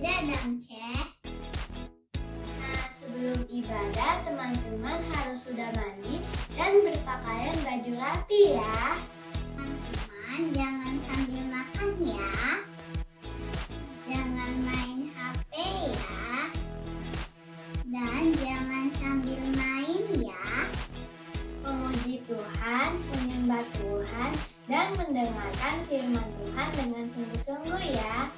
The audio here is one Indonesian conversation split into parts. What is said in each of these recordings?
Beda dong, Cek. Nah, sebelum ibadah, teman-teman harus sudah mandi dan berpakaian baju rapi ya. Teman-teman, jangan sambil makan ya. Jangan main HP ya. Dan jangan sambil main ya. Memuji Tuhan, menyembah Tuhan, dan mendengarkan firman Tuhan dengan sungguh-sungguh ya.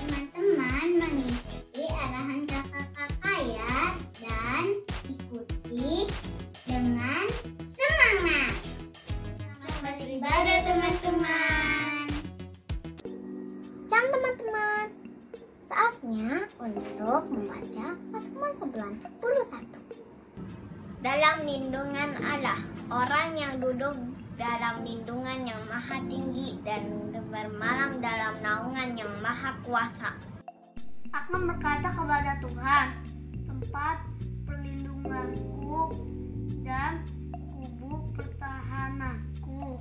Teman-teman mengikuti arahan kakak-kakak ya, dan ikuti dengan semangat. Selamat beribadah teman-teman. Shalom teman-teman, saatnya untuk membaca Mazmur 91. Dalam lindungan Allah, orang yang duduk dalam lindungan yang maha tinggi dan bermalam dalam naungan yang maha kuasa. Aku berkata kepada Tuhan, tempat perlindunganku dan kubu pertahananku,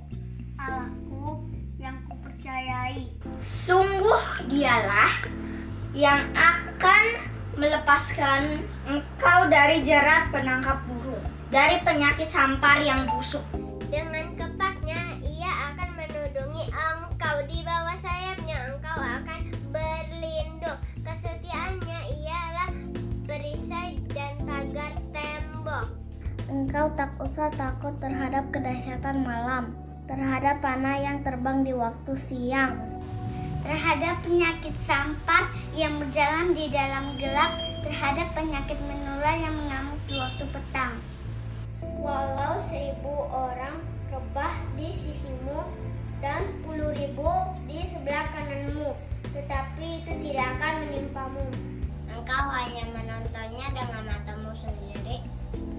Allahku yang kupercayai. Sungguh dialah yang akan melepaskan engkau dari jerat penangkap burung, dari penyakit sampar yang busuk. Dengan kepaknya ia akan melindungi engkau, di bawah sayapnya engkau akan berlindung. Kesetiaannya ialah perisai dan pagar tembok. Engkau tak usah takut terhadap kedahsyatan malam, terhadap panah yang terbang di waktu siang, Terhadap penyakit sampar yang berjalan di dalam gelap, terhadap penyakit menular yang mengamuk di waktu petang. Walau 1.000 orang rebah di sisimu dan 10.000 di sebelah kananmu, tetapi itu tidak akan menimpamu. Engkau hanya menontonnya dengan matamu sendiri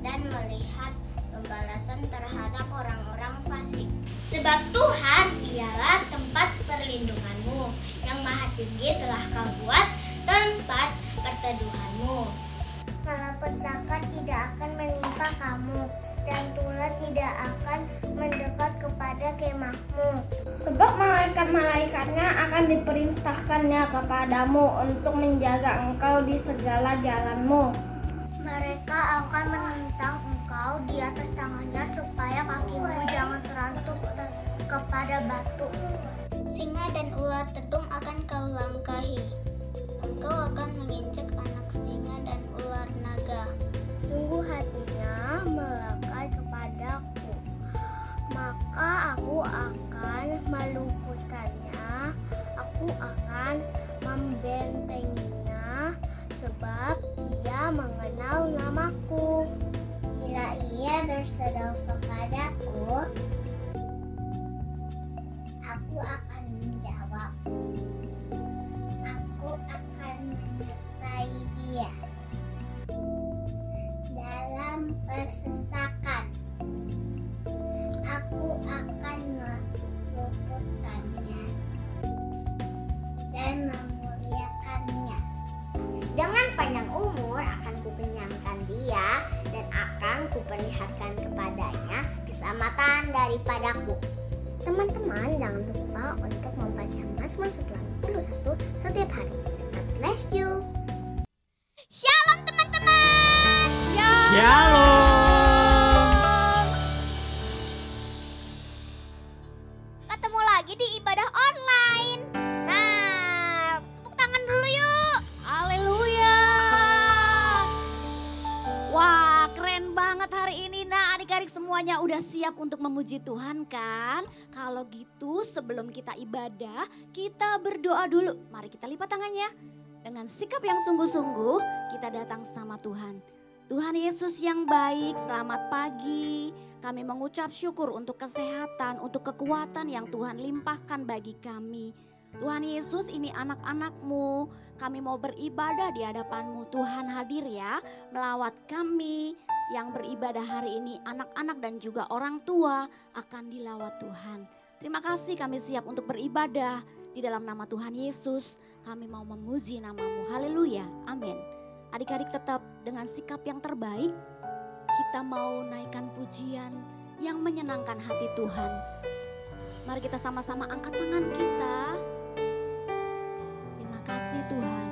dan melihat pembalasan terhadap orang-orang fasik. Sebab Tuhan ialah tempat perlindunganmu, yang maha tinggi telah kau buat tempat perteduhanmu. malapetaka tidak akan menimpa kamu, dan tulah tidak akan mendekat kepada kemahmu. Sebab malaikat-malaikatnya akan diperintahkannya kepadamu untuk menjaga engkau di segala jalanmu. Mereka akan menentang engkau di atas tangannya supaya kakimu jangan terantuk kepada batu. Singa dan ular tedung akan kau langkahi. Engkau akan menginjak anak singa dan ular naga. Sungguh hatinya melekat kepadaku, maka aku akan meluputkannya, aku akan membentenginya, sebab ia mengenal namaku. Bila ia berseru kepadaku, aku akan menjawab. Aku akan menyertai dia dalam kesesakan. Aku akan meluputkannya dan memuliakannya. Dengan panjang umur akan kukenyangkan dia, dan akan kuperlihatkan kepadanya keselamatan daripadaku. Teman-teman, jangan lupa untuk membaca Mazmur 91 setiap hari. God bless you. Shalom teman-teman. Shalom. Ketemu lagi di ibadah online. Nah, tepuk tangan dulu yuk. Haleluya. Wah, keren banget hari ini. Nah, adik-adik semuanya udah siap untuk memuji Tuhan kan? Kalau gitu sebelum kita ibadah, kita berdoa dulu. Mari kita lipat tangannya. Dengan sikap yang sungguh-sungguh, kita datang sama Tuhan. Tuhan Yesus yang baik, selamat pagi. Kami mengucap syukur untuk kesehatan, untuk kekuatan yang Tuhan limpahkan bagi kami. Tuhan Yesus, ini anak-anak-Mu. Kami mau beribadah di hadapan-Mu. Tuhan hadir ya, melawat kami. Yang beribadah hari ini, anak-anak dan juga orang tua akan dilawat Tuhan. Terima kasih, kami siap untuk beribadah. Di dalam nama Tuhan Yesus, kami mau memuji nama-Mu. Haleluya, amin. Adik-adik tetap dengan sikap yang terbaik, kita mau naikkan pujian yang menyenangkan hati Tuhan. Mari kita sama-sama angkat tangan kita. Terima kasih Tuhan.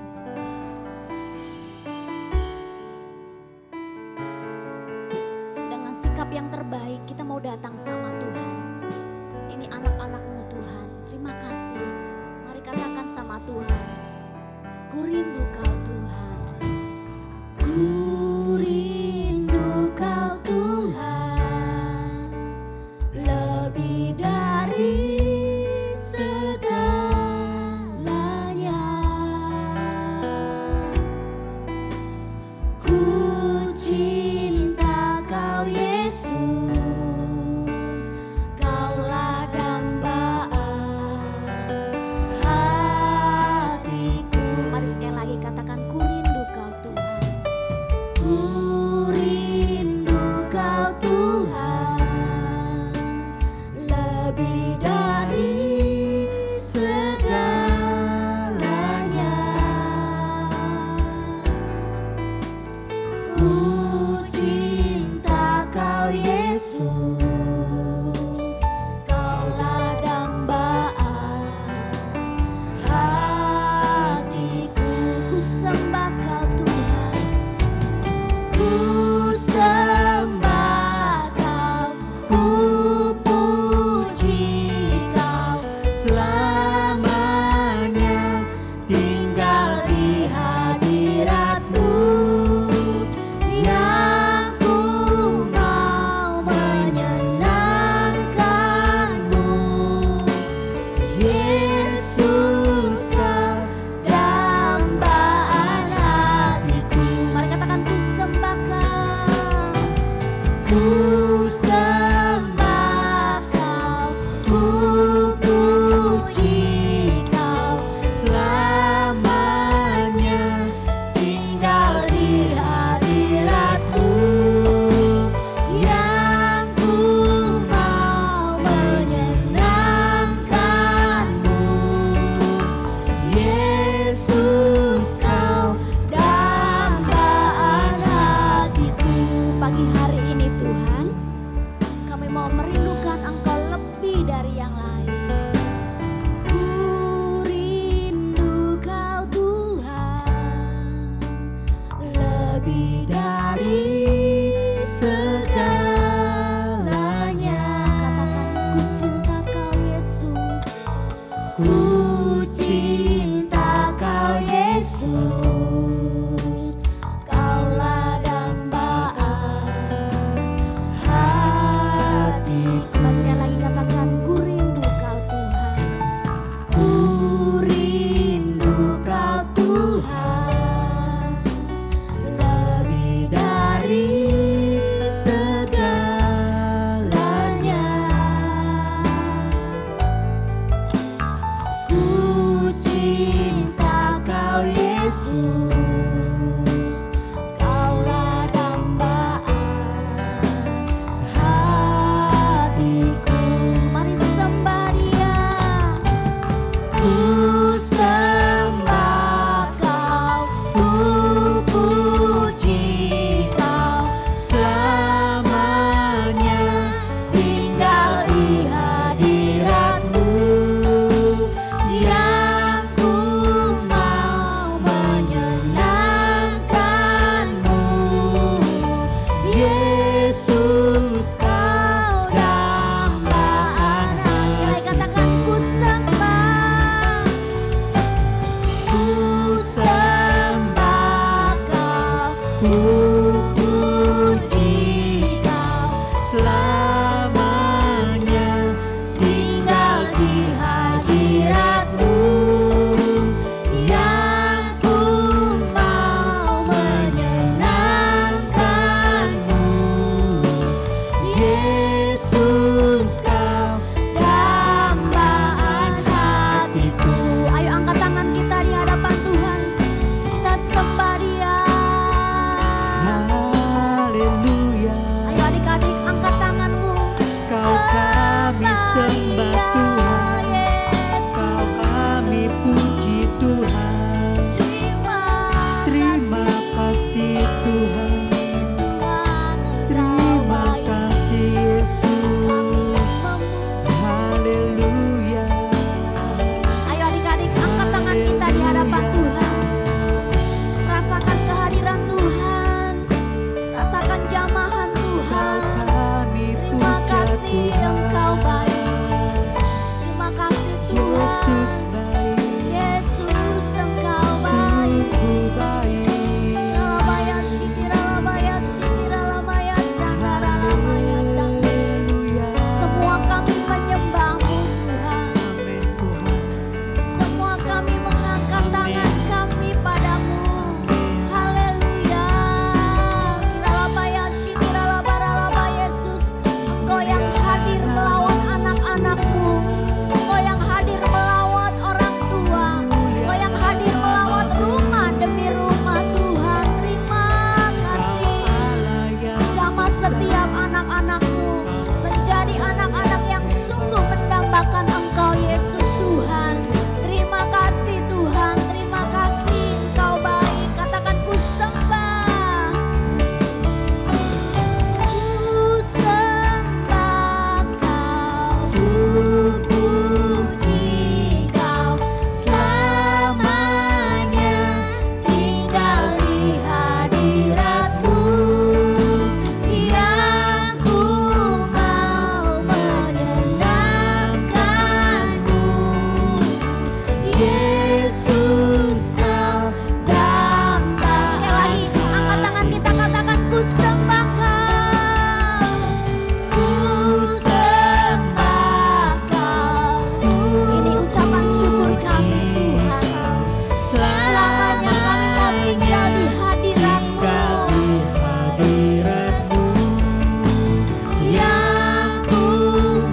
sembah Tuhan, Kau kami puji Tuhan. Terima kasih Tuhan, terima kasih Yesus. Haleluya. Ayo adik-adik, angkat tangan kita di hadapan Tuhan. Rasakan kehadiran Tuhan, rasakan jamahan Tuhan. Terima kasih Engkau baik, terima kasih Tuhan. Yesus baik, Yesus Engkau baik. sungguh baik. Ralabaya shikira labaya shikira lamaya shandara lamaya shandi. Semua kami menyembah-Mu Tuhan. Amin Tuhan. Semua kami mengangkat tangan kami padamu. Haleluya. Kiralabaya shikiralabaralaba Yesus. Engkau yang hadir melawat anak-anak-Mu. Engkau yang hadir melawat orang tua. Engkau yang hadir melawat rumah demi rumah Tuhan. Terima kasih. Jamah setiap anak-anak-Mu menjadi anak-anak yang sungguh mendambakan Engkau Yesus Tuhan. Terima kasih Tuhan, terima kasih Engkau baik. Katakan ku sembah. Ku sembah Kau, ku puji Kau selamanya. Tinggal di hadirat-Mu yang ku mau menyenangkan-Mu. Yesus Kau damba. Sekali lagi angkat tangan kita, katakan ku sembah Kau, ku sembah Kau. Ini ucapan syukur kami Tuhan. Selamanya kami mau tinggal di hadirat-Mu yang ku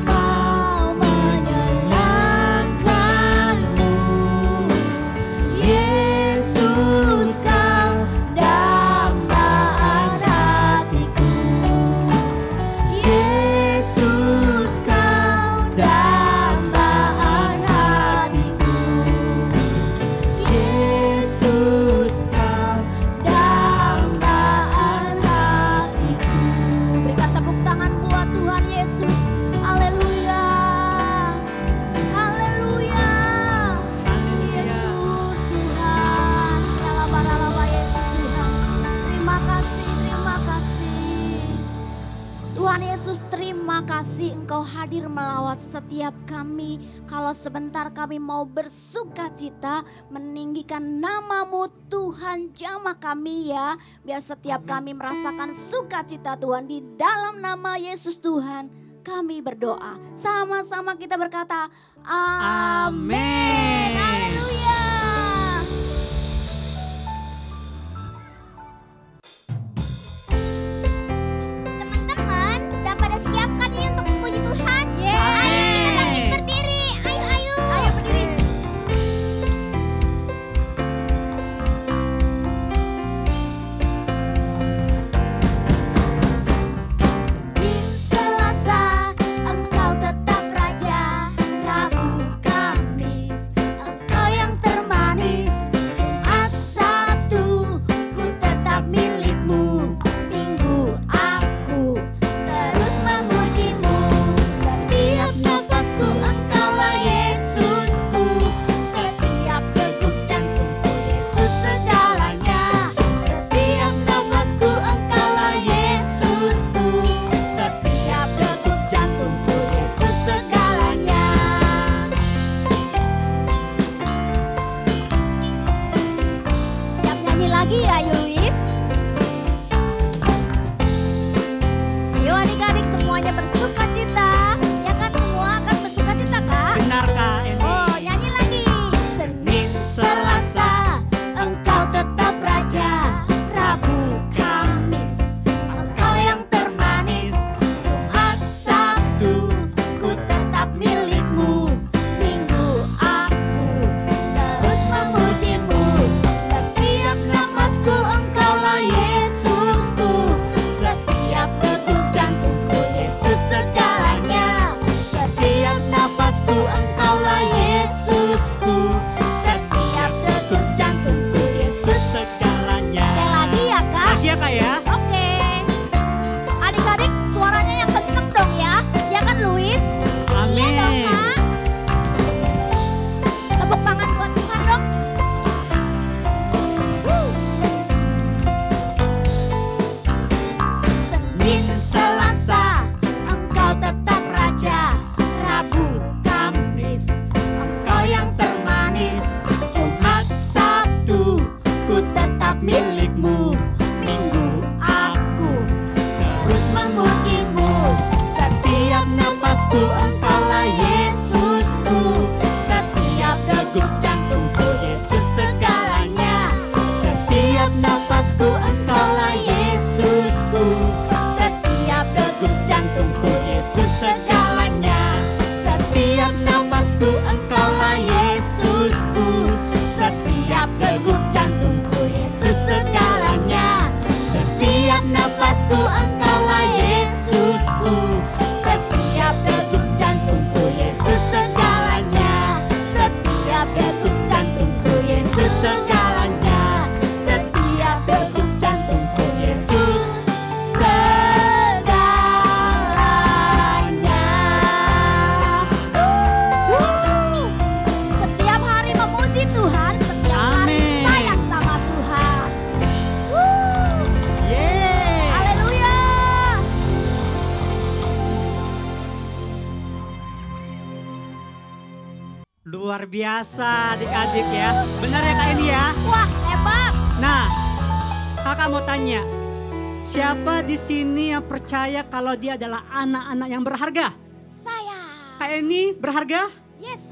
mau menyenangkan-Mu. Yesus Kau dambaan hatiku. Yesus Kau dambaan hatiku. Yesus Kau dambaan hatiku. Berikan tepuk tangan buat Tuhan Yesus. Haleluya. Haleluya. Yesus Tuhan. Ralaba Yesus Tuhan. Terima kasih, terima kasih. Tuhan Yesus, terima kasih Engkau hadir melawat setiap kami. Kalau sebentar kami mau bersuka cita meninggikan nama-Mu Tuhan, jamah kami ya. Biar setiap kami merasakan sukacita Tuhan di dalam nama Yesus Tuhan. Kami berdoa, sama-sama kita berkata amin. Haleluya. Teman-teman, udah pada siap kan ini untuk memuji Tuhan? Ayo kita bangkit berdiri. Ayo, ayo. Ayo berdiri. Senin, Selasa, Engkau tetap Raja. Rabu, Kamis, Engkau nafasku, Engkaulah Yesusku. Setiap degup jantungku, Yesus segalanya. Setiap nafasku, Engkaulah Yesusku. Setiap degup jantungku, Yesus segalanya. Setiap degup jantungku, Yesus segalanya. Setiap degup jantungku, Yesus segalanya. Setiap hari memuji Tuhan, setiap hari Amin. sayang sama Tuhan. Yeay. Haleluya. Luar biasa adik-adik ya. Benar ya Kak Eni ya? Wah, hebat. Nah, kakak mau tanya, siapa di sini yang percaya kalau dia adalah anak-anak yang berharga? Saya. Kak Eni berharga? Yes.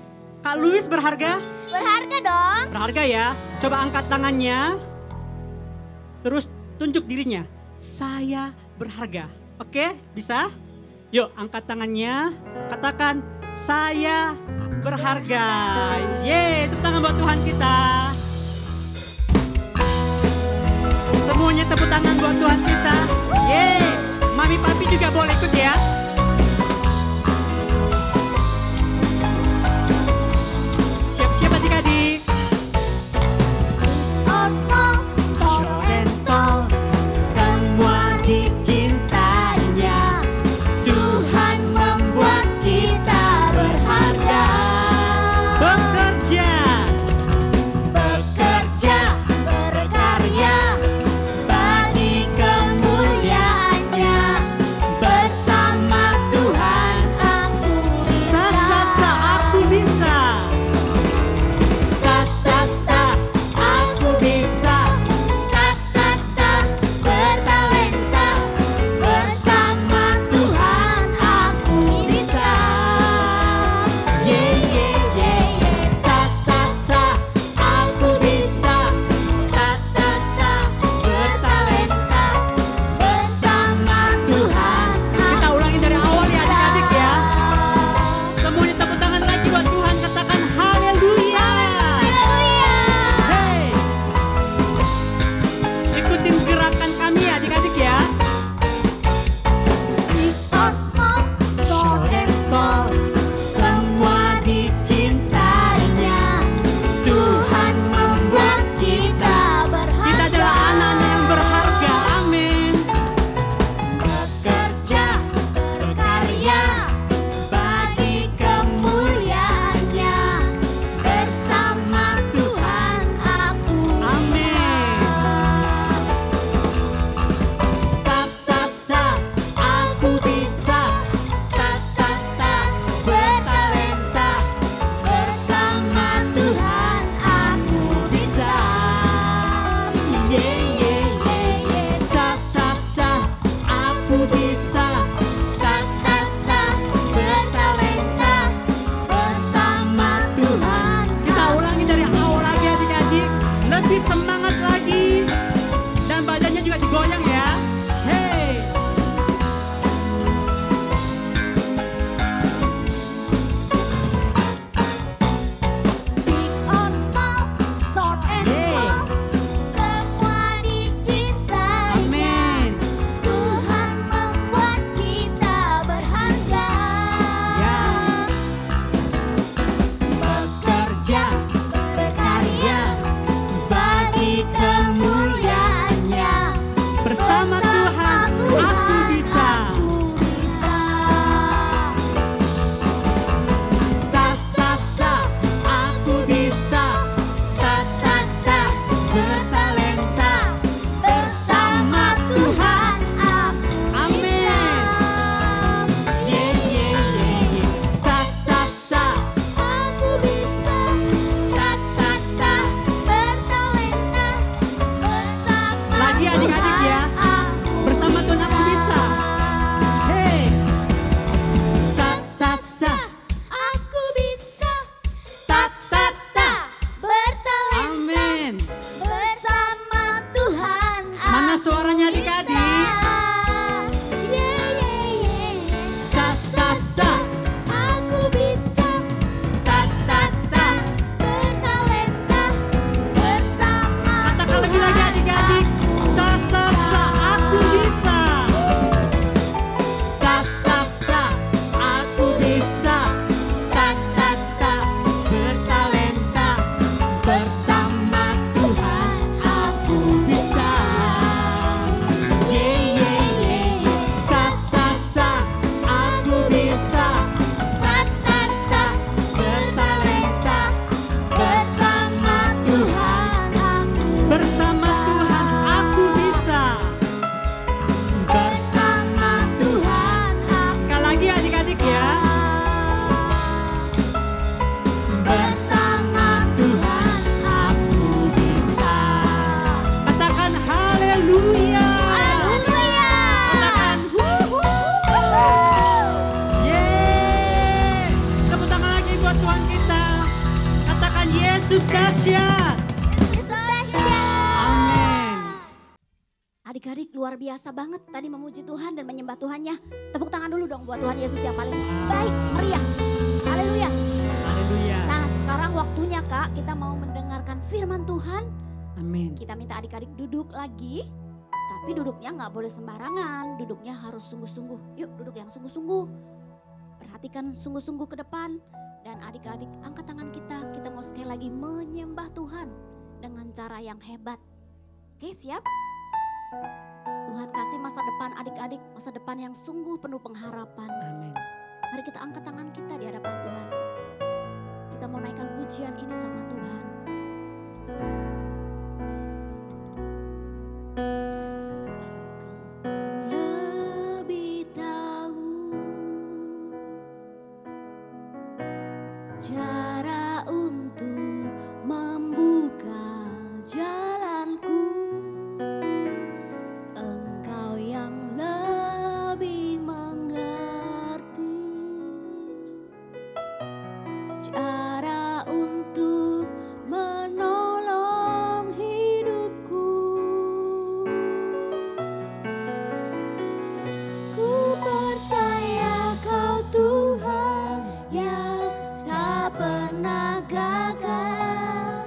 Kak Luis berharga? Berharga dong. Berharga ya. Coba angkat tangannya. Terus tunjuk dirinya. Saya berharga. Oke, bisa? Yuk angkat tangannya. Katakan, saya berharga. Yeay, tepuk tangan buat Tuhan kita. Semuanya tepuk tangan buat Tuhan kita. Yeay, mami papi juga boleh ikut ya. Siap-siap adik-adik. Short and tall, semua dicintainya. Tuhan membuat kita berharga. Bekerja, berkarya bagi kemuliaannya. Bersama Yesus dahsyat. Amin. Adik-adik luar biasa banget tadi memuji Tuhan dan menyembah Tuhannya. Tepuk tangan dulu dong buat Tuhan Yesus yang paling baik, meriah. Haleluya. Haleluya. Nah sekarang waktunya Kak, kita mau mendengarkan firman Tuhan. Amin. Kita minta adik-adik duduk lagi. Tapi duduknya nggak boleh sembarangan, duduknya harus sungguh-sungguh. Yuk duduk yang sungguh-sungguh. Perhatikan sungguh-sungguh ke depan. Dan adik-adik angkat tangan kita mau sekali lagi menyembah Tuhan dengan cara yang hebat. Oke siap? Tuhan kasih masa depan adik-adik, masa depan yang sungguh penuh pengharapan. Amin. Mari kita angkat tangan kita di hadapan Tuhan. Kita mau naikkan pujian ini sama Tuhan. Lebih tahu cara untuk membuka jalanku. Engkau yang lebih mengerti cara untuk menolong hidupku. Ku percaya Kau Tuhan yang tak pernah gagal,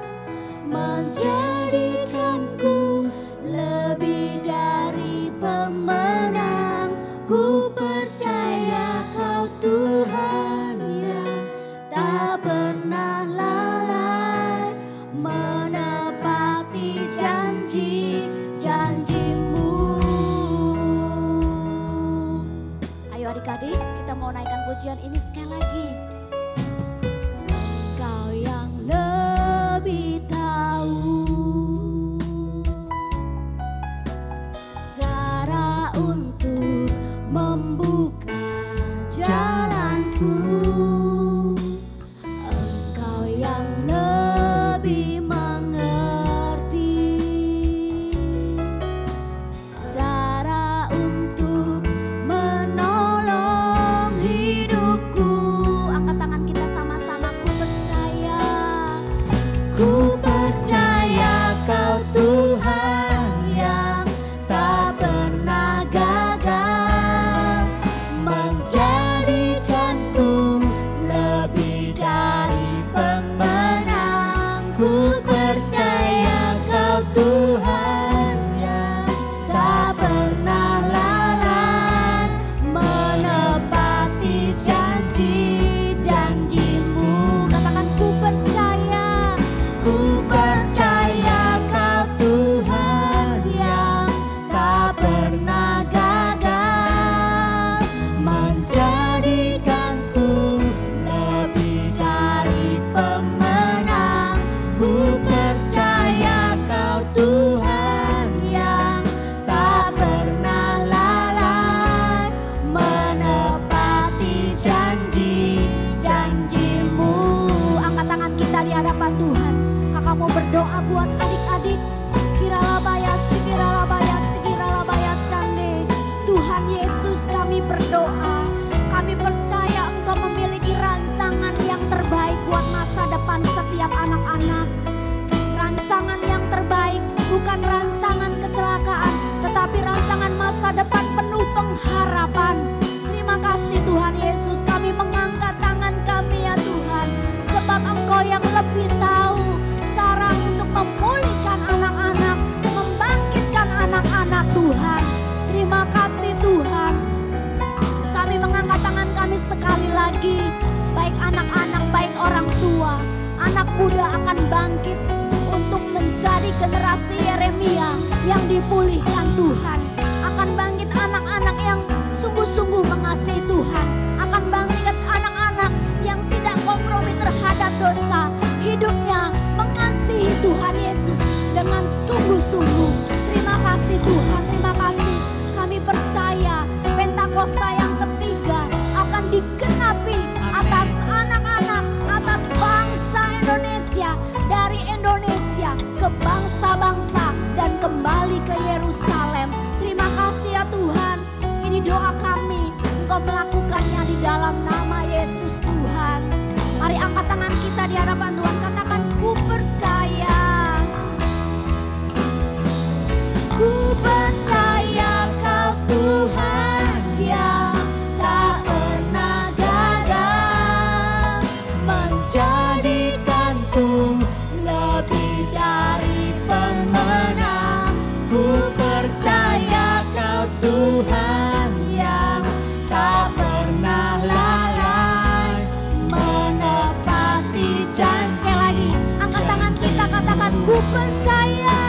menjadikanku lebih dari pemenang. Ku percaya Kau Tuhan yang tak pernah lalai, menepati janji-janjimu. Ayo adik-adik, kita mau naikkan pujian ini sekali lagi. Engkau yang lebih tahu cara untuk membuka jalanku. Engkau yang lebih mengerti cara untuk menolong hidupku. Angkat tangan kita sama-sama. Ku percaya Kau Tuhan yang tak pernah gagal, menjadikanku lebih dari pemenang. Ku percaya Kau Tuhan yang tak pernah lalai, menepati janji-janjimu. Katakan ku percaya. Ku percaya Kau Tuhan yang tak pernah gagal, menjadikanku lebih dari pemenang. Ku percaya Kau Tuhan yang tak pernah lalai, menepati janji-janjimu. Angkat tangan kita di hadapan Tuhan. Kakak mau berdoa buat adik-adik. Kiralabaya, sikiralabaya, sikiralabaya sande. Tuhan Yesus, kami berdoa. Kami percaya Engkau memiliki rancangan yang terbaik buat masa depan setiap anak-anak. Rancangan yang terbaik, bukan rancangan kecelakaan, tetapi rancangan masa depan penuh pengharapan. Terima kasih Tuhan Yesus, kami mengangkat tangan kami ya Tuhan, sebab Engkau yang lebih tahu cara untuk memulihkan anak-anak, membangkitkan anak-anak Tuhan. Terima kasih Tuhan. Kami mengangkat tangan kami sekali lagi, baik anak-anak, baik orang tua, anak muda akan bangkit untuk menjadi generasi Yeremia yang dipulihkan Tuhan. Akan bangkit anak-anak yang sungguh-sungguh mengasihi Tuhan. Akan bangkit anak-anak yang tidak kompromi terhadap dosa. Hidupnya mengasihi Tuhan Yesus dengan sungguh-sungguh. Terima kasih Tuhan, terima kasih. Kami percaya Pentakosta yang ketiga akan digenapi atas anak-anak, atas bangsa Indonesia, dari Indonesia ke bangsa-bangsa dan kembali ke Yerusalem. Terima kasih ya Tuhan. Ini doa kami, Engkau melakukannya di dalam nama Yesus Tuhan. Mari angkat tangan kita di hadapan Tuhan, katakan ku percaya. menjadikanku lebih dari pemenang. Ku percaya Kau Tuhan yang tak pernah lalai, menepati janji. Sekali lagi, angkat tangan kita, katakan ku percaya.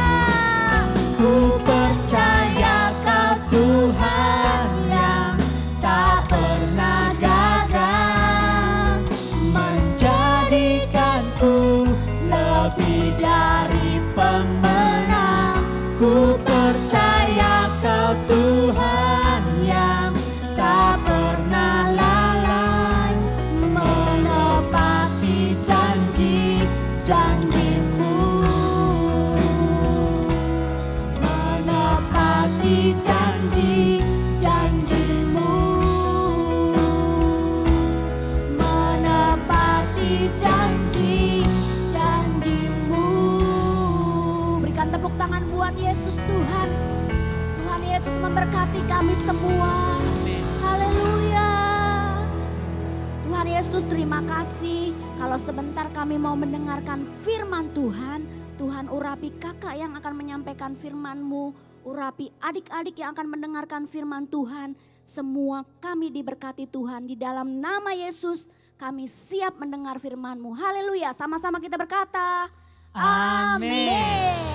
Ku percaya Kau Tuhan yang tak pernah gagal, menjadikanku lebih dari pemenang. Ku percaya Kau Tuhan yang tak pernah lalai, menepati janji-janji-Mu, menepati janji-janji-Mu, menepati janji-janji-Mu. Berikan tepuk tangan buat Yesus Tuhan. Tuhan Yesus memberkati kami semua. Haleluya. Tuhan Yesus, terima kasih. Kalau sebentar kami mau mendengarkan firman Tuhan, Tuhan urapi kakak yang akan menyampaikan firman-Mu, urapi adik-adik yang akan mendengarkan firman Tuhan. Semua kami diberkati Tuhan, di dalam nama Yesus kami siap mendengar firman-Mu. Haleluya, sama-sama kita berkata, amin.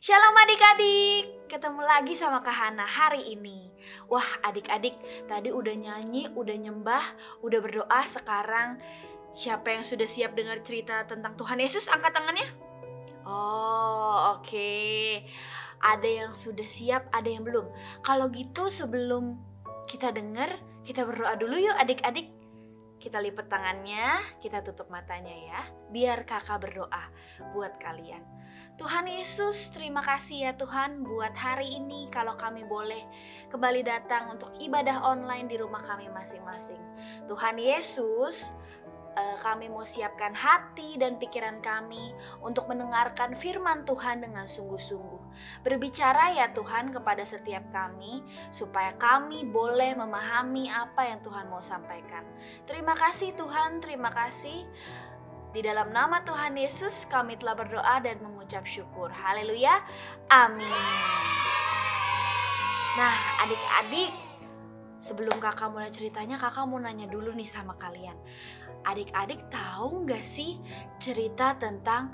Shalom adik-adik, ketemu lagi sama Kak Hana hari ini. Wah adik-adik, tadi udah nyanyi, udah nyembah, udah berdoa. Sekarang siapa yang sudah siap dengar cerita tentang Tuhan Yesus? Angkat tangannya. Oh oke. Ada yang sudah siap, ada yang belum. Kalau gitu sebelum kita dengar, kita berdoa dulu yuk adik-adik. Kita lipat tangannya, kita tutup matanya ya. Biar kakak berdoa buat kalian. Tuhan Yesus, terima kasih ya Tuhan buat hari ini kalau kami boleh kembali datang untuk ibadah online di rumah kami masing-masing. Tuhan Yesus, kami mau siapkan hati dan pikiran kami untuk mendengarkan firman Tuhan dengan sungguh-sungguh. Berbicara ya Tuhan kepada setiap kami supaya kami boleh memahami apa yang Tuhan mau sampaikan. Terima kasih Tuhan, terima kasih. Di dalam nama Tuhan Yesus kami telah berdoa dan mengucap syukur. Haleluya. Amin. Nah adik-adik, sebelum kakak mulai ceritanya, kakak mau nanya dulu nih sama kalian. Adik-adik tahu gak sih cerita tentang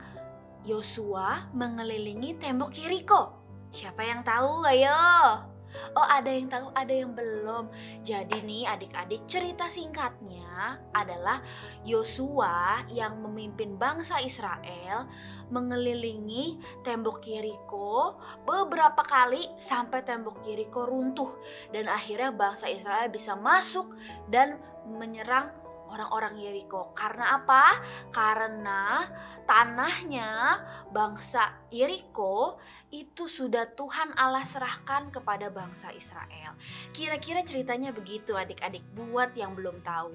Yosua mengelilingi tembok Yeriko? Siapa yang tahu? Ayo. Oh ada yang tahu, ada yang belum. Jadi nih adik-adik, cerita singkatnya adalah Yosua yang memimpin bangsa Israel mengelilingi tembok Yeriko beberapa kali sampai tembok Yeriko runtuh. Dan akhirnya bangsa Israel bisa masuk dan menyerang orang-orang Yeriko. Karena apa? Karena tanahnya bangsa Yeriko itu sudah Tuhan Allah serahkan kepada bangsa Israel. Kira-kira ceritanya begitu adik-adik buat yang belum tahu.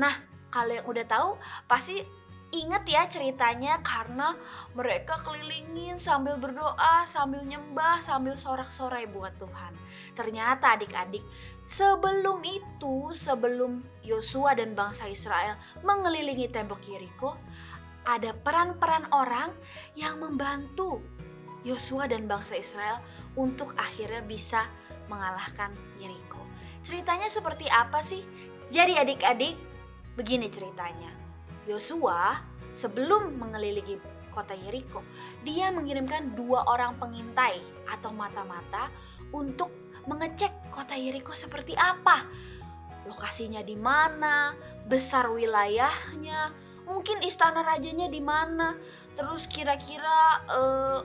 Nah kalau yang udah tahu pasti inget ya ceritanya, karena mereka kelilingin sambil berdoa, sambil nyembah, sambil sorak-sorai buat Tuhan. Ternyata adik-adik, sebelum itu, sebelum Yosua dan bangsa Israel mengelilingi tembok Yeriko, ada peran-peran orang yang membantu Yosua dan bangsa Israel untuk akhirnya bisa mengalahkan Yeriko. Ceritanya seperti apa sih? Jadi adik-adik, begini ceritanya. Yosua sebelum mengelilingi kota Yeriko, dia mengirimkan 2 orang pengintai atau mata-mata untuk mengecek kota Yeriko seperti apa. Lokasinya di mana, besar wilayahnya, mungkin istana rajanya di mana, terus kira-kira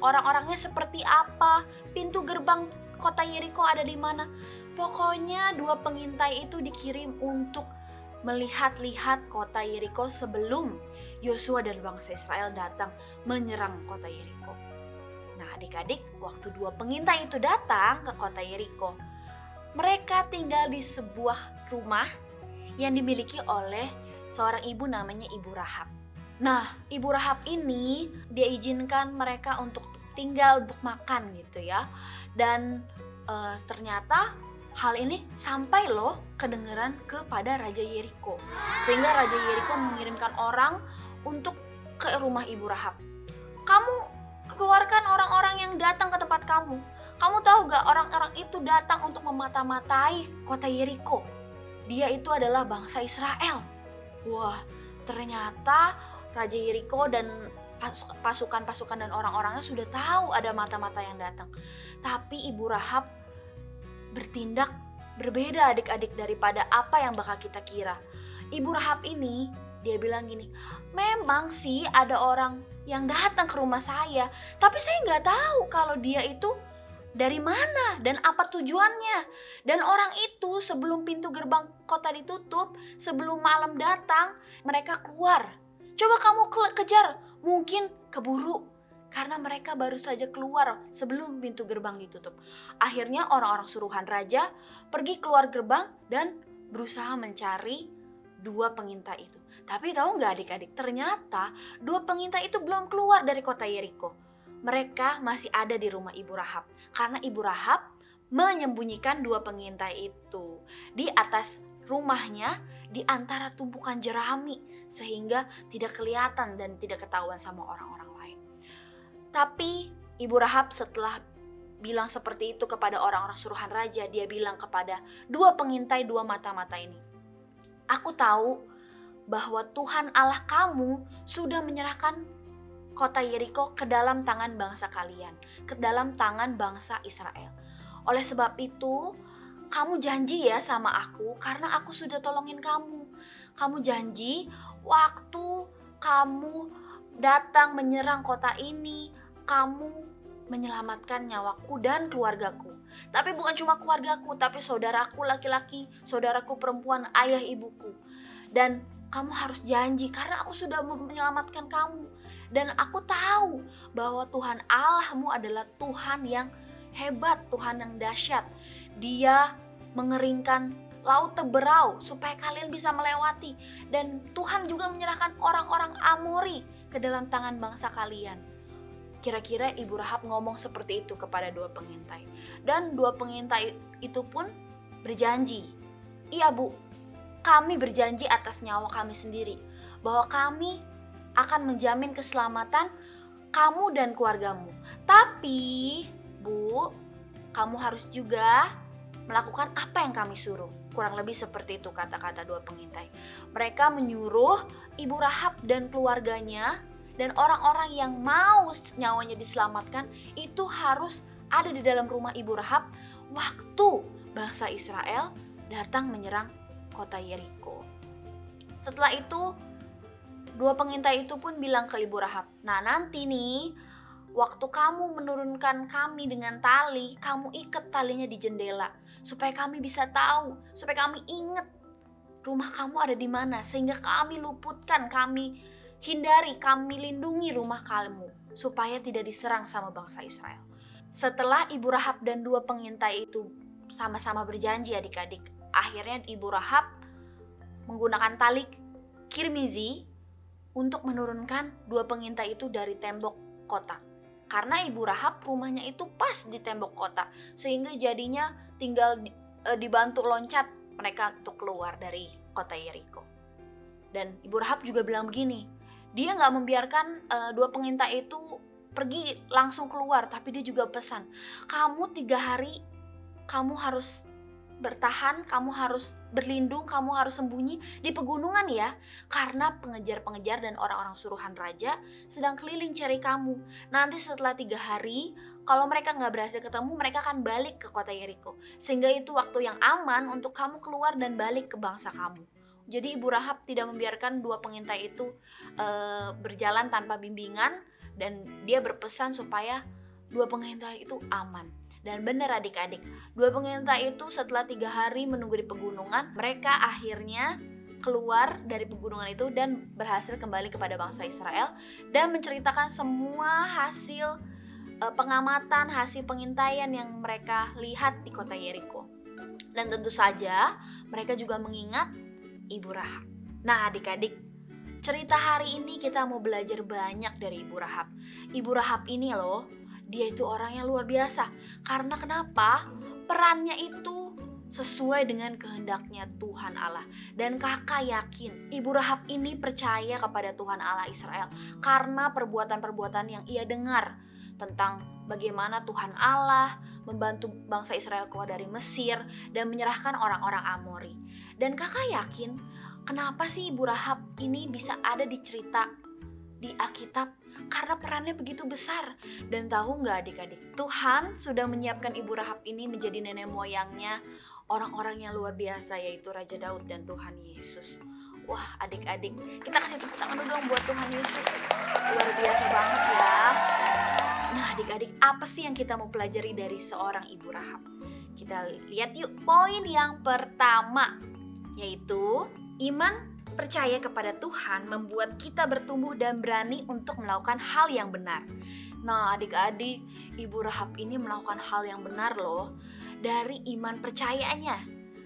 orang-orangnya seperti apa, pintu gerbang kota Yeriko ada di mana. Pokoknya 2 pengintai itu dikirim untuk melihat-lihat kota Yeriko sebelum Yosua dan bangsa Israel datang menyerang kota Yeriko. Nah adik-adik, waktu 2 pengintai itu datang ke kota Yeriko, mereka tinggal di sebuah rumah yang dimiliki oleh seorang ibu namanya Ibu Rahab. Nah Ibu Rahab ini dia izinkan mereka untuk tinggal, untuk makan gitu ya. Dan ternyata Hal ini sampai loh kedengeran kepada Raja Yeriko. Sehingga Raja Yeriko mengirimkan orang untuk ke rumah Ibu Rahab. Kamu keluarkan orang-orang yang datang ke tempat kamu. Kamu tahu gak, orang-orang itu datang untuk memata-matai kota Yeriko. Dia itu adalah bangsa Israel. Wah, ternyata Raja Yeriko dan pasukan-pasukan dan orang-orangnya sudah tahu ada mata-mata yang datang. Tapi Ibu Rahab bertindak berbeda adik-adik daripada apa yang bakal kita kira. Ibu Rahab ini, dia bilang gini, memang sih ada orang yang datang ke rumah saya, tapi saya nggak tahu kalau dia itu dari mana dan apa tujuannya. Dan orang itu sebelum pintu gerbang kota ditutup, sebelum malam datang, mereka keluar. Coba kamu kejar, mungkin keburu. Karena mereka baru saja keluar sebelum pintu gerbang ditutup. Akhirnya orang-orang suruhan raja pergi keluar gerbang dan berusaha mencari 2 pengintai itu. Tapi tahu nggak adik-adik, ternyata 2 pengintai itu belum keluar dari kota Yeriko. Mereka masih ada di rumah Ibu Rahab. Karena Ibu Rahab menyembunyikan 2 pengintai itu di atas rumahnya, di antara tumpukan jerami, sehingga tidak kelihatan dan tidak ketahuan sama orang-orang lain. Tapi Ibu Rahab setelah bilang seperti itu kepada orang-orang suruhan raja, dia bilang kepada 2 pengintai 2 mata-mata ini, aku tahu bahwa Tuhan Allah kamu sudah menyerahkan kota Yeriko ke dalam tangan bangsa kalian, ke dalam tangan bangsa Israel. Oleh sebab itu, kamu janji ya sama aku, karena aku sudah tolongin kamu. Kamu janji waktu kamu datang menyerang kota ini, kamu menyelamatkan nyawaku dan keluargaku. Tapi bukan cuma keluargaku, tapi saudaraku laki-laki, saudaraku perempuan, ayah ibuku. Dan kamu harus janji karena aku sudah menyelamatkan kamu. Dan aku tahu bahwa Tuhan Allahmu adalah Tuhan yang hebat, Tuhan yang dahsyat. Dia mengeringkan laut Teberau supaya kalian bisa melewati. Dan Tuhan juga menyerahkan orang-orang Amori ke dalam tangan bangsa kalian. Kira-kira Ibu Rahab ngomong seperti itu kepada 2 pengintai. Dan 2 pengintai itu pun berjanji, iya Bu, kami berjanji atas nyawa kami sendiri bahwa kami akan menjamin keselamatan kamu dan keluargamu. Tapi Bu, kamu harus juga melakukan apa yang kami suruh. Kurang lebih seperti itu kata-kata 2 pengintai. Mereka menyuruh Ibu Rahab dan keluarganya dan orang-orang yang mau nyawanya diselamatkan itu harus ada di dalam rumah Ibu Rahab waktu bangsa Israel datang menyerang kota Yeriko. Setelah itu 2 pengintai itu pun bilang ke Ibu Rahab, nah nanti nih waktu kamu menurunkan kami dengan tali, kamu ikat talinya di jendela supaya kami bisa tahu, supaya kami ingat rumah kamu ada di mana, sehingga kami luputkan, kami hindari, kami lindungi rumah kamu supaya tidak diserang sama bangsa Israel. Setelah Ibu Rahab dan 2 pengintai itu sama-sama berjanji adik-adik, akhirnya Ibu Rahab menggunakan tali kirmizi untuk menurunkan 2 pengintai itu dari tembok kota. Karena Ibu Rahab rumahnya itu pas di tembok kota, sehingga jadinya tinggal dibantu loncat mereka untuk keluar dari kota Yeriko. Dan Ibu Rahab juga bilang begini, dia gak membiarkan 2 pengintai itu pergi langsung keluar, tapi dia juga pesan, kamu 3 hari kamu harus bertahan, kamu harus berlindung, kamu harus sembunyi di pegunungan ya, karena pengejar-pengejar dan orang-orang suruhan raja sedang keliling cari kamu. Nanti setelah 3 hari, kalau mereka gak berhasil ketemu, mereka akan balik ke kota Yeriko, sehingga itu waktu yang aman untuk kamu keluar dan balik ke bangsa kamu. Jadi Ibu Rahab tidak membiarkan 2 pengintai itu berjalan tanpa bimbingan, dan dia berpesan supaya 2 pengintai itu aman. Dan benar adik-adik, 2 pengintai itu setelah 3 hari menunggu di pegunungan, mereka akhirnya keluar dari pegunungan itu dan berhasil kembali kepada bangsa Israel dan menceritakan semua hasil pengamatan, hasil pengintaian yang mereka lihat di kota Yeriko. Dan tentu saja mereka juga mengingat Ibu Rahab. Nah adik-adik, cerita hari ini kita mau belajar banyak dari Ibu Rahab. Ibu Rahab ini loh, dia itu orang yang luar biasa. Karena kenapa? Perannya itu sesuai dengan kehendaknya Tuhan Allah. Dan kakak yakin Ibu Rahab ini percaya kepada Tuhan Allah Israel karena perbuatan-perbuatan yang ia dengar tentang bagaimana Tuhan Allah membantu bangsa Israel keluar dari Mesir dan menyerahkan orang-orang Amori. Dan kakak yakin kenapa sih Ibu Rahab ini bisa ada di cerita di Alkitab? Karena perannya begitu besar. Dan tahu nggak adik-adik, Tuhan sudah menyiapkan Ibu Rahab ini menjadi nenek moyangnya orang-orang yang luar biasa, yaitu Raja Daud dan Tuhan Yesus. Wah adik-adik, kita kasih tepuk tangan dulu dong buat Tuhan Yesus. Luar biasa banget ya. Nah adik-adik, apa sih yang kita mau pelajari dari seorang Ibu Rahab? Kita lihat yuk poin yang pertama, yaitu iman percaya kepada Tuhan membuat kita bertumbuh dan berani untuk melakukan hal yang benar. Nah adik-adik, Ibu Rahab ini melakukan hal yang benar loh dari iman percayanya.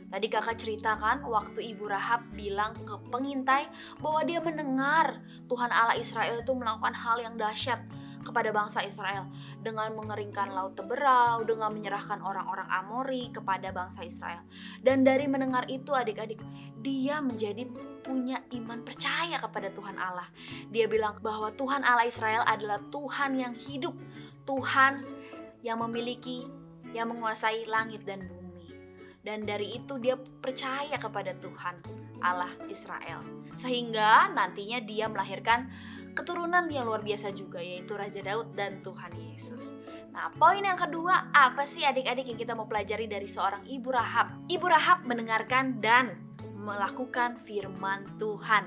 Tadi kakak ceritakan waktu Ibu Rahab bilang ke pengintai bahwa dia mendengar Tuhan Allah Israel itu melakukan hal yang dahsyat kepada bangsa Israel dengan mengeringkan laut Teberau, dengan menyerahkan orang-orang Amori kepada bangsa Israel. Dan dari mendengar itu adik-adik, dia menjadi punya iman percaya kepada Tuhan Allah. Dia bilang bahwa Tuhan Allah Israel adalah Tuhan yang hidup, Tuhan yang memiliki, yang menguasai langit dan bumi. Dan dari itu dia percaya kepada Tuhan Allah Israel. Sehingga nantinya dia melahirkan keturunan yang luar biasa juga, yaitu Raja Daud dan Tuhan Yesus. Nah, poin yang kedua, apa sih adik-adik yang kita mau pelajari dari seorang Ibu Rahab? Ibu Rahab mendengarkan dan melakukan firman Tuhan.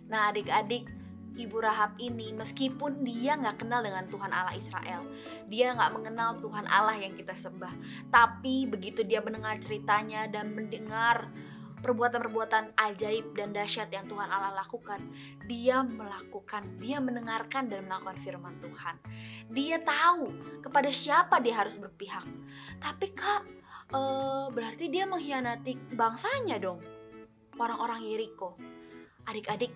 Nah, adik-adik, Ibu Rahab ini meskipun dia gak kenal dengan Tuhan Allah Israel, dia gak mengenal Tuhan Allah yang kita sembah, tapi begitu dia mendengar ceritanya dan mendengar perbuatan-perbuatan ajaib dan dahsyat yang Tuhan Allah lakukan, dia mendengarkan dan melakukan firman Tuhan. Dia tahu kepada siapa dia harus berpihak. Tapi kak, berarti dia mengkhianati bangsanya dong, orang-orang Yeriko. Adik-adik,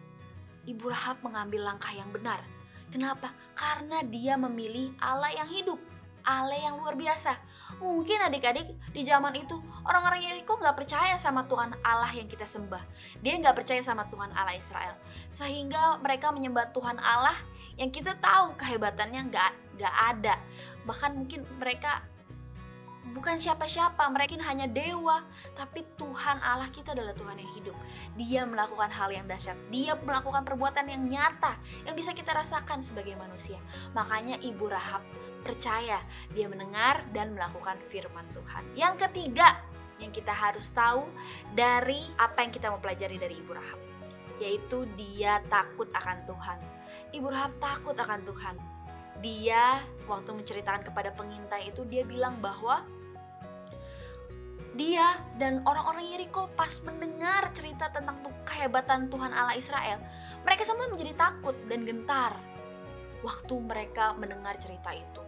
Ibu Rahab mengambil langkah yang benar. Kenapa? Karena dia memilih Allah yang hidup, Allah yang luar biasa. Mungkin adik-adik di zaman itu orang-orang Yeriko gak percaya sama Tuhan Allah yang kita sembah. Dia gak percaya sama Tuhan Allah Israel. Sehingga mereka menyembah Tuhan Allah yang kita tahu kehebatannya gak ada. Bahkan mungkin mereka bukan siapa-siapa, mereka hanya dewa. Tapi Tuhan Allah kita adalah Tuhan yang hidup. Dia melakukan hal yang dahsyat. Dia melakukan perbuatan yang nyata yang bisa kita rasakan sebagai manusia. Makanya Ibu Rahab percaya, dia mendengar dan melakukan firman Tuhan. Yang ketiga yang kita harus tahu dari apa yang kita mau pelajari dari Ibu Rahab, yaitu dia takut akan Tuhan. Ibu Rahab takut akan Tuhan. Dia waktu menceritakan kepada pengintai itu, dia bilang bahwa dia dan orang-orang Yeriko pas mendengar cerita tentang kehebatan Tuhan Allah Israel, mereka semua menjadi takut dan gentar waktu mereka mendengar cerita itu.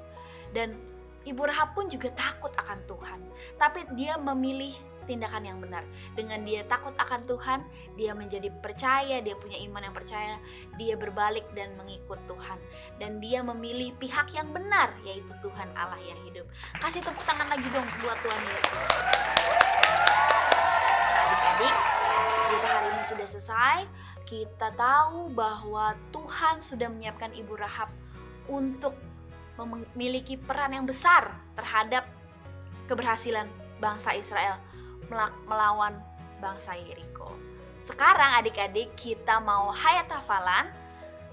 Dan Ibu Rahab pun juga takut akan Tuhan, tapi dia memilih tindakan yang benar. Dengan dia takut akan Tuhan, dia menjadi percaya, dia punya iman yang percaya, dia berbalik dan mengikut Tuhan. Dan dia memilih pihak yang benar, yaitu Tuhan Allah yang hidup. Kasih tepuk tangan lagi dong buat Tuhan Yesus. Adik-adik, cerita hari ini sudah selesai. Kita tahu bahwa Tuhan sudah menyiapkan Ibu Rahab untuk memiliki peran yang besar terhadap keberhasilan bangsa Israel melawan bangsa Yeriko. Sekarang adik-adik kita mau hayat hafalan.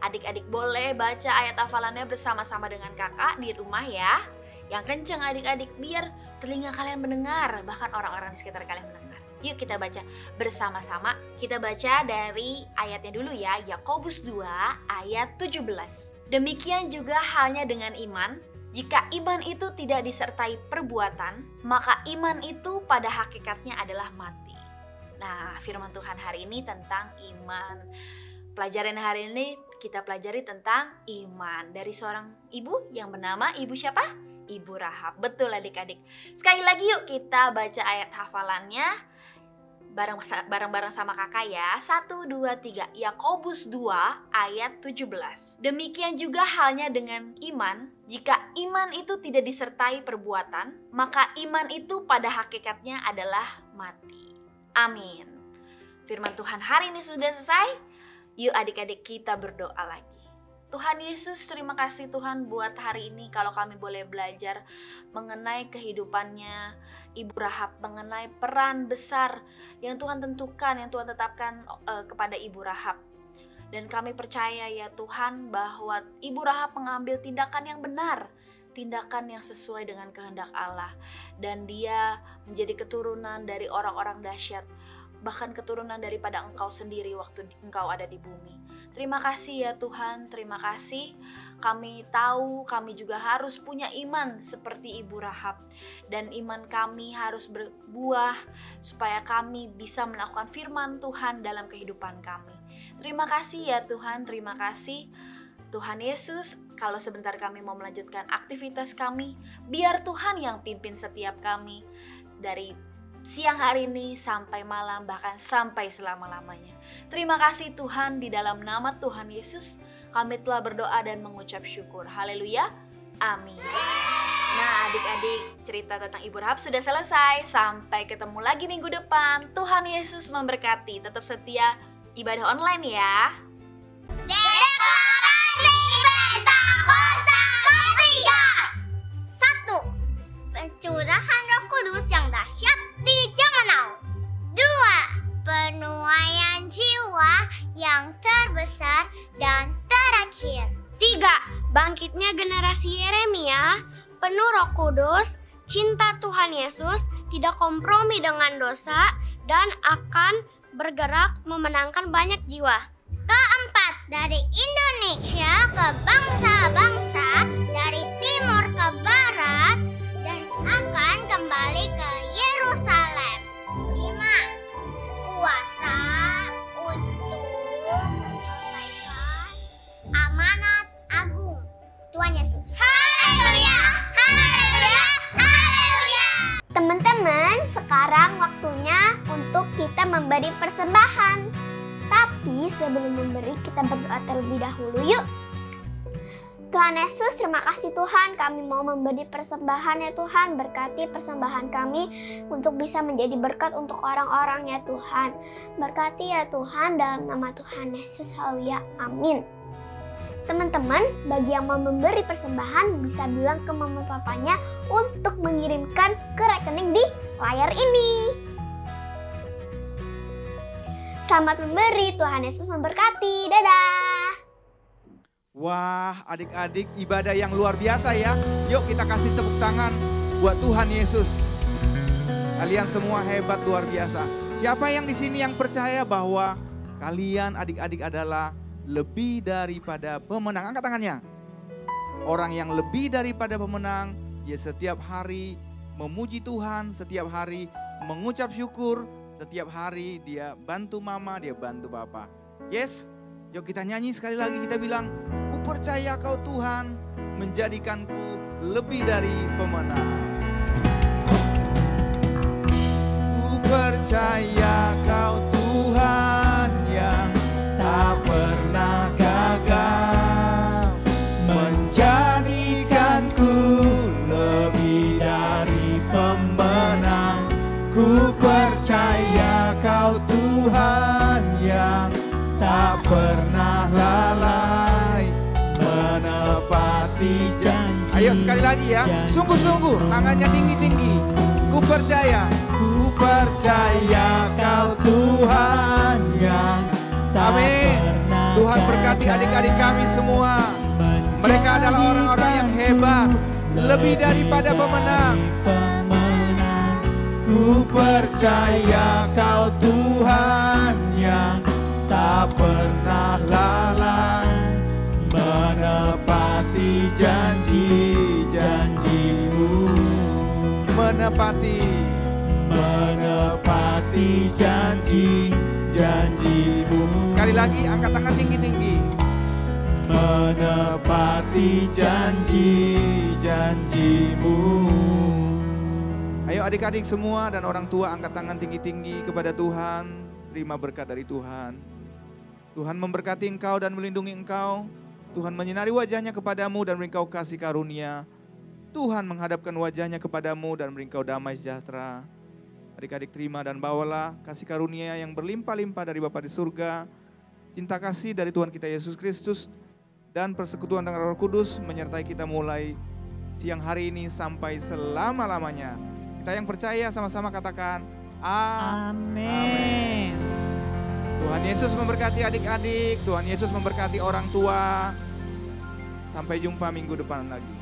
Adik-adik boleh baca ayat hafalannya bersama-sama dengan kakak di rumah ya. Yang kenceng adik-adik biar telinga kalian mendengar, bahkan orang-orang di sekitar kalian mendengar. Yuk kita baca bersama-sama. Kita baca dari ayatnya dulu ya, Yakobus 2 ayat 17. Demikian juga halnya dengan iman. Jika iman itu tidak disertai perbuatan, maka iman itu pada hakikatnya adalah mati. Nah, firman Tuhan hari ini tentang iman. Pelajaran hari ini kita pelajari tentang iman dari seorang ibu yang bernama Ibu siapa? Ibu Rahab. Betul adik-adik. Sekali lagi yuk kita baca ayat hafalannya. bareng-bareng sama kakak ya. 1, 2, 3. Yakobus 2 ayat 17. Demikian juga halnya dengan iman. Jika iman itu tidak disertai perbuatan, maka iman itu pada hakikatnya adalah mati. Amin. Firman Tuhan hari ini sudah selesai. Yuk adik-adik kita berdoa lagi. Tuhan Yesus, terima kasih Tuhan buat hari ini kalau kami boleh belajar mengenai kehidupannya Ibu Rahab, mengenai peran besar yang Tuhan tentukan, yang Tuhan tetapkan kepada Ibu Rahab. Dan kami percaya ya Tuhan bahwa Ibu Rahab mengambil tindakan yang benar, tindakan yang sesuai dengan kehendak Allah. Dan dia menjadi keturunan dari orang-orang dahsyat, bahkan keturunan daripada Engkau sendiri waktu Engkau ada di bumi. Terima kasih ya Tuhan, terima kasih. Kami tahu kami juga harus punya iman seperti Ibu Rahab. Dan iman kami harus berbuah supaya kami bisa melakukan firman Tuhan dalam kehidupan kami. Terima kasih ya Tuhan, terima kasih. Tuhan Yesus, kalau sebentar kami mau melanjutkan aktivitas kami, biar Tuhan yang pimpin setiap kami dari siang hari ini sampai malam, bahkan sampai selama-lamanya. Terima kasih Tuhan, di dalam nama Tuhan Yesus kami telah berdoa dan mengucap syukur. Haleluya, amin. Nah adik-adik, cerita tentang Ibu Rahab sudah selesai. Sampai ketemu lagi minggu depan. Tuhan Yesus memberkati. Tetap setia ibadah online ya. Deklarasi Pentakosta ketiga. 1. Pencurahan Roh Kudus yang dahsyat di zaman now. 2. Penuaian jiwa yang terbesar dan terakhir. 3. Bangkitnya generasi Yeremia, penuh Roh Kudus, cinta Tuhan Yesus, tidak kompromi dengan dosa, dan akan bergerak memenangkan banyak jiwa. 4. Dari Indonesia ke bangsa-bangsa, dari timur ke barat, dan akan kembali ke Yerusalem. 5. Kuasa untuk menyelesaikan amanat agung Tuhan Yesus. Haleluya, haleluya, haleluya. Teman-teman, sekarang waktunya untuk kita memberi persembahan. Tapi sebelum memberi, kita berdoa terlebih dahulu yuk. Tuhan Yesus, terima kasih Tuhan, kami mau memberi persembahan ya Tuhan. Berkati persembahan kami untuk bisa menjadi berkat untuk orang-orang ya Tuhan. Berkati ya Tuhan, dalam nama Tuhan Yesus, haleluya, amin. Teman-teman, bagi yang mau memberi persembahan bisa bilang ke mama papanya untuk mengirimkan ke rekening di layar ini. Selamat memberi, Tuhan Yesus memberkati. Dadah. Wah, adik-adik, ibadah yang luar biasa ya. Yuk kita kasih tepuk tangan buat Tuhan Yesus. Kalian semua hebat, luar biasa. Siapa yang di sini yang percaya bahwa kalian adik-adik adalah lebih daripada pemenang? Angkat tangannya. Orang yang lebih daripada pemenang, dia setiap hari memuji Tuhan, setiap hari mengucap syukur, setiap hari dia bantu mama, dia bantu papa. Yes, yuk kita nyanyi sekali lagi, kita bilang, ku percaya kau Tuhan menjadikanku lebih dari pemenang. Ku percaya kau Tuhan yang tak pernah gagal, menjadikanku lebih dari pemenang. Ku percaya kau Tuhan yang tak pernah lalai, menepati janji. Ayo sekali lagi ya, sungguh-sungguh, tangannya tinggi-tinggi. Ku percaya kau Tuhan yang tak pernah. Tuhan berkati adik-adik kami semua. Mereka adalah orang-orang yang hebat, lebih daripada pemenang. Ku percaya kau Tuhan yang tak pernah lalai, menepati janji-janjimu. Menepati janji-janjimu. Sekali lagi, angkat tangan tinggi-tinggi. Menepati janji-janjimu. Ayo adik-adik semua dan orang tua angkat tangan tinggi-tinggi kepada Tuhan. Terima berkat dari Tuhan. Tuhan memberkati engkau dan melindungi engkau. Tuhan menyinari wajahnya kepadamu dan beri engkau kasih karunia. Tuhan menghadapkan wajahnya kepadamu dan beri engkau damai sejahtera. Adik-adik terima dan bawalah kasih karunia yang berlimpah-limpah dari Bapa di surga. Cinta kasih dari Tuhan kita Yesus Kristus dan persekutuan dengan Roh Kudus menyertai kita mulai siang hari ini sampai selama-lamanya. Kita yang percaya sama-sama katakan amin. Tuhan Yesus memberkati adik-adik, Tuhan Yesus memberkati orang tua. Sampai jumpa minggu depan lagi.